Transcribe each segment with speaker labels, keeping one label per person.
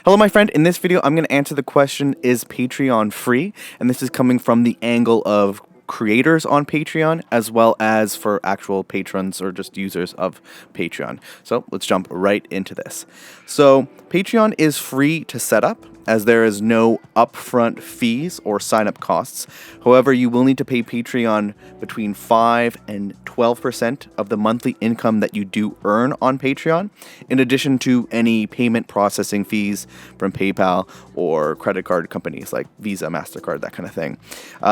Speaker 1: Hello, my friend. In this video, I'm going to answer the question, is Patreon free? And this is coming from the angle of creators on Patreon, as well as for actual patrons or just users of Patreon. So let's jump right into this. So Patreon is free to set up, as there is no upfront fees or sign-up costs. However, you will need to pay Patreon between 5 and 12% of the monthly income that you do earn on Patreon, in addition to any payment processing fees from PayPal or credit card companies like Visa, MasterCard, that kind of thing.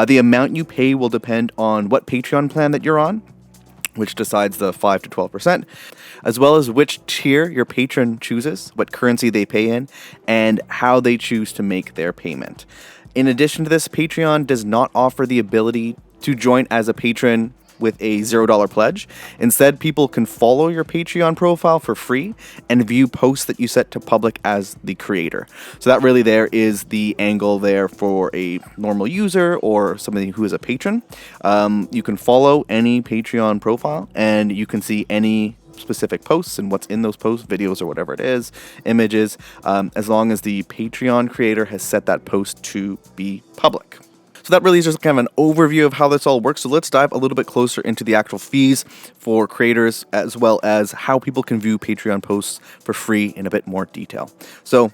Speaker 1: The amount you pay will depend on what Patreon plan that you're on, which decides the 5 to 12%, as well as which tier your patron chooses, what currency they pay in, and how they choose to make their payment. In addition to this, Patreon does not offer the ability to join as a patron with a $0 pledge. Instead, people can follow your Patreon profile for free and view posts that you set to public as the creator. So that really there is the angle there for a normal user or somebody who is a patron. You can follow any Patreon profile and you can see any specific posts and what's in those posts, videos or whatever it is, images, as long as the Patreon creator has set that post to be public. So that really is just kind of an overview of how this all works. So let's dive a little bit closer into the actual fees for creators, as well as how people can view Patreon posts for free in a bit more detail. So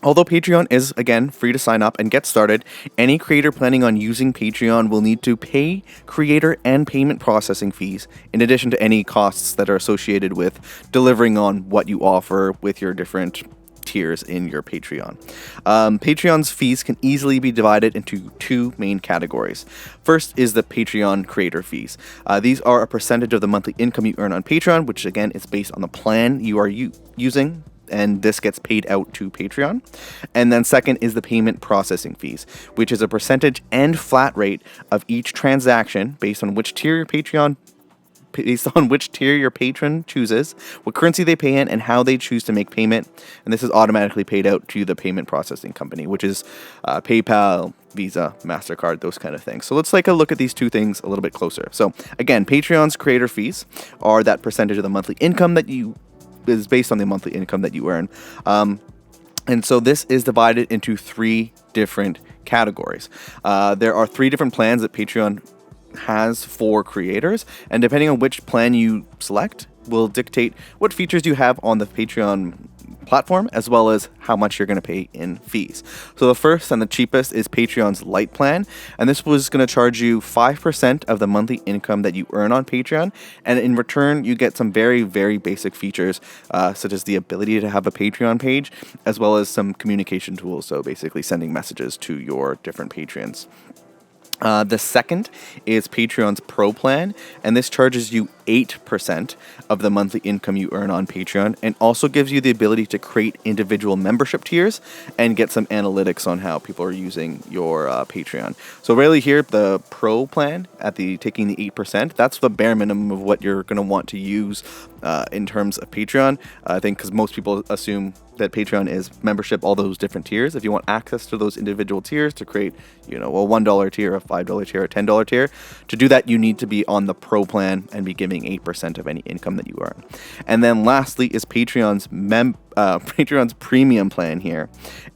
Speaker 1: although Patreon is, again, free to sign up and get started, any creator planning on using Patreon will need to pay creator and payment processing fees, in addition to any costs that are associated with delivering on what you offer with your different tiers in your Patreon. Patreon's fees can easily be divided into two main categories. First is the Patreon creator fees. These are a percentage of the monthly income you earn on Patreon, which again is based on the plan you are using, and this gets paid out to Patreon. And then second is the payment processing fees, which is a percentage and flat rate of each transaction based on which tier your patron chooses, what currency they pay in, and how they choose to make payment. And this is automatically paid out to the payment processing company, which is PayPal, Visa, MasterCard, those kind of things. So let's take a look at these two things a little bit closer. So again, Patreon's creator fees are that percentage of the monthly income that is based on the monthly income that you earn. And so this is divided into three different categories. There are three different plans that Patreon has for creators, and depending on which plan you select will dictate what features you have on the Patreon platform, as well as how much you're going to pay in fees. So the first and the cheapest is Patreon's Lite plan, and this was going to charge you 5% of the monthly income that you earn on Patreon, and in return you get some very, very basic features, such as the ability to have a Patreon page, as well as some communication tools, so basically sending messages to your different patrons. The second is Patreon's Pro plan, and this charges you 8% of the monthly income you earn on Patreon, and also gives you the ability to create individual membership tiers and get some analytics on how people are using your Patreon. So really here, the Pro plan taking the 8%, that's the bare minimum of what you're going to want to use in terms of Patreon. I think because most people assume that Patreon is membership, all those different tiers. If you want access to those individual tiers to create, a $1 tier, a $5 tier, a $10 tier, to do that, you need to be on the Pro plan and be giving 8% of any income that you earn. And then lastly is Patreon's premium plan here.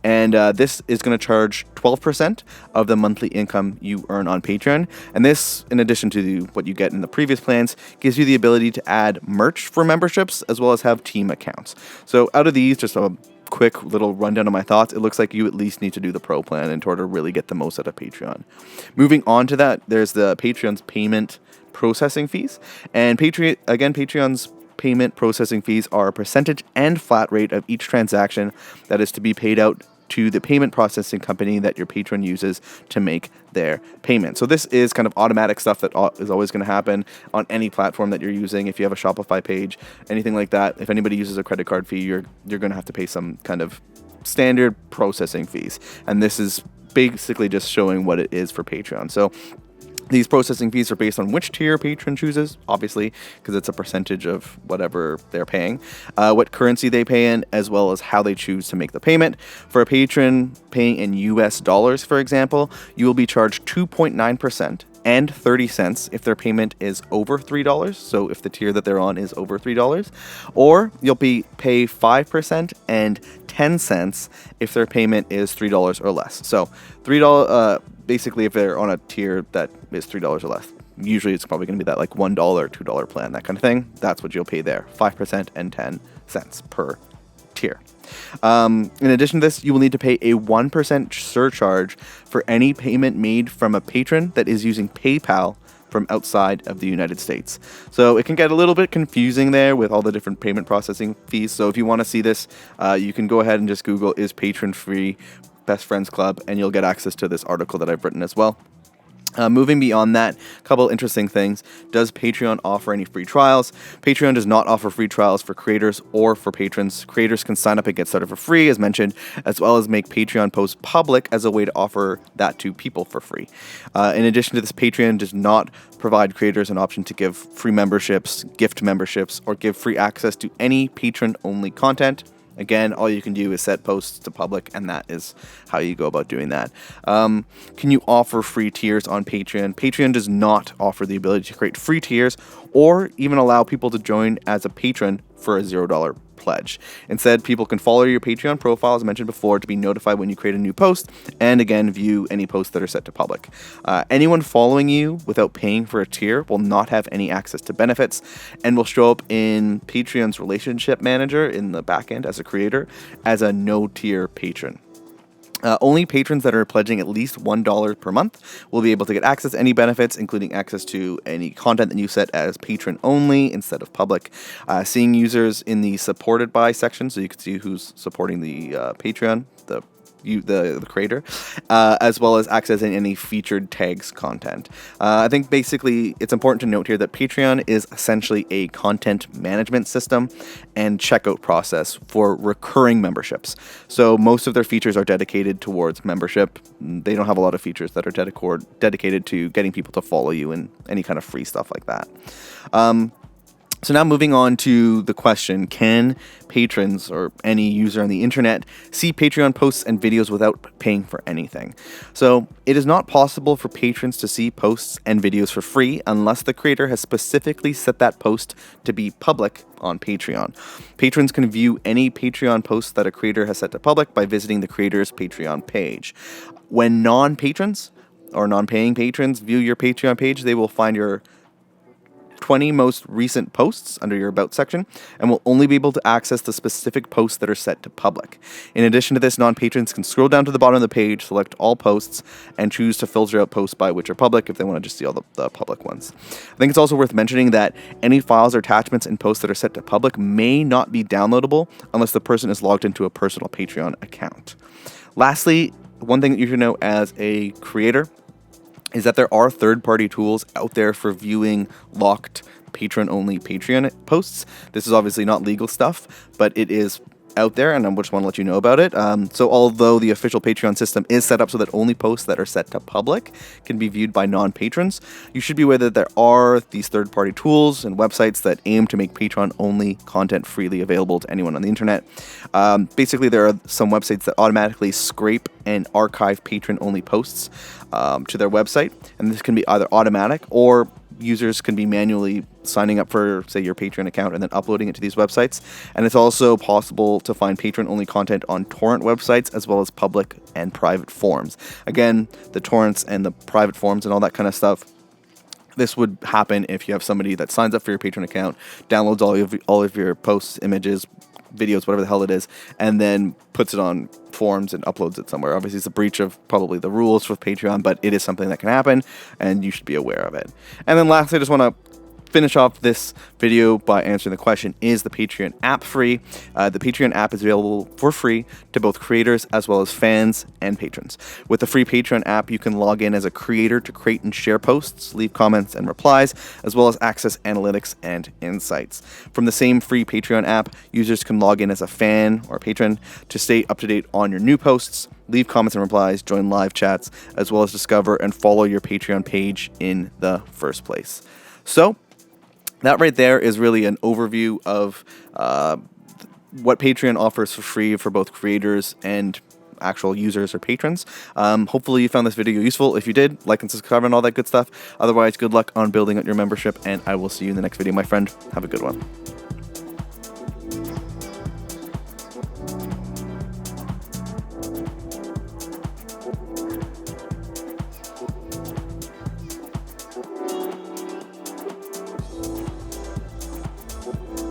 Speaker 1: And this is going to charge 12% of the monthly income you earn on Patreon. And this, in addition to what you get in the previous plans, gives you the ability to add merch for memberships, as well as have team accounts. So out of these, just a quick little rundown of my thoughts, it looks like you at least need to do the Pro plan in order to really get the most out of Patreon. Moving on to that, there's the Patreon's payment processing fees. And Patreon's payment processing fees are a percentage and flat rate of each transaction that is to be paid out to the payment processing company that your patron uses to make their payment. So this is kind of automatic stuff that is always going to happen on any platform that you're using. If you have a Shopify page, anything like that, if anybody uses a credit card fee, you're going to have to pay some kind of standard processing fees. And this is basically just showing what it is for Patreon. So these processing fees are based on which tier patron chooses, obviously, because it's a percentage of whatever they're paying, what currency they pay in, as well as how they choose to make the payment. For a patron paying in US dollars, for example, you will be charged 2.9% and 30 cents if their payment is over $3. So if the tier that they're on is over $3, or you'll pay 5% and 10 cents if their payment is $3 or less. So $3, basically if they're on a tier that is $3 or less. Usually it's probably going to be that like $1, $2 plan, that kind of thing. That's what you'll pay there, 5% and 10 cents per tier. In addition to this, you will need to pay a 1% surcharge for any payment made from a patron that is using PayPal from outside of the United States. So it can get a little bit confusing there with all the different payment processing fees. So if you want to see this, you can go ahead and just Google "is patron free Best Friends Club" and you'll get access to this article that I've written as well. Moving beyond that, a couple interesting things. Does Patreon offer any free trials? Patreon does not offer free trials for creators or for patrons. Creators can sign up and get started for free, as mentioned, as well as make Patreon posts public as a way to offer that to people for free. In addition to this, Patreon does not provide creators an option to give free memberships, gift memberships, or give free access to any patron-only content. Again, all you can do is set posts to public, and that is how you go about doing that. Can you offer free tiers on Patreon? Patreon does not offer the ability to create free tiers or even allow people to join as a patron for a $0 pledge. Instead, people can follow your Patreon profile, as mentioned before, to be notified when you create a new post, and again, view any posts that are set to public. Anyone following you without paying for a tier will not have any access to benefits and will show up in Patreon's relationship manager in the backend as a creator as a no-tier patron. Only patrons that are pledging at least $1 per month will be able to get access to any benefits, including access to any content that you set as patron only instead of public. Seeing users in the supported by section, so you can see who's supporting the Patreon, the creator, as well as accessing any featured tags content. I think basically it's important to note here that Patreon is essentially a content management system and checkout process for recurring memberships. So most of their features are dedicated towards membership. They don't have a lot of features that are dedicated to getting people to follow you and any kind of free stuff like that. So now moving on to the question, can patrons or any user on the internet see Patreon posts and videos without paying for anything? So it is not possible for patrons to see posts and videos for free unless the creator has specifically set that post to be public on Patreon. Patrons can view any Patreon posts that a creator has set to public by visiting the creator's Patreon page. When non-patrons or non-paying patrons view your Patreon page, they will find your 20 most recent posts under your About section and will only be able to access the specific posts that are set to public. In addition to this, non-patrons can scroll down to the bottom of the page, select all posts, and choose to filter out posts by which are public if they want to just see all the public ones. I think it's also worth mentioning that any files or attachments in posts that are set to public may not be downloadable unless the person is logged into a personal Patreon account. Lastly, one thing that you should know as a creator is that there are third-party tools out there for viewing locked patron-only Patreon posts. This is obviously not legal stuff, but it is out there, and I just want to let you know about it. So although the official Patreon system is set up so that only posts that are set to public can be viewed by non-patrons, you should be aware that there are these third-party tools and websites that aim to make Patreon-only content freely available to anyone on the internet. Basically, there are some websites that automatically scrape and archive patron-only posts to their website, and this can be either automatic or users can be manually signing up for, say, your Patreon account and then uploading it to these websites. And it's also possible to find patron-only content on torrent websites as well as public and private forums. Again, the torrents and the private forums and all that kind of stuff, this would happen if you have somebody that signs up for your Patreon account, downloads all of your posts, images, videos, whatever the hell it is, and then puts it on forums and uploads it somewhere. Obviously, it's a breach of probably the rules for Patreon, but it is something that can happen, and you should be aware of it. And then lastly, I just want to finish off this video by answering the question, is the Patreon app free? The Patreon app is available for free to both creators as well as fans and patrons. With the free Patreon app, you can log in as a creator to create and share posts, leave comments and replies, as well as access analytics and insights. From the same free Patreon app, users can log in as a fan or patron to stay up to date on your new posts, leave comments and replies, join live chats, as well as discover and follow your Patreon page in the first place. So, that right there is really an overview of what Patreon offers for free for both creators and actual users or patrons. Hopefully you found this video useful. If you did, like and subscribe and all that good stuff. Otherwise, good luck on building up your membership, and I will see you in the next video, my friend. Have a good one.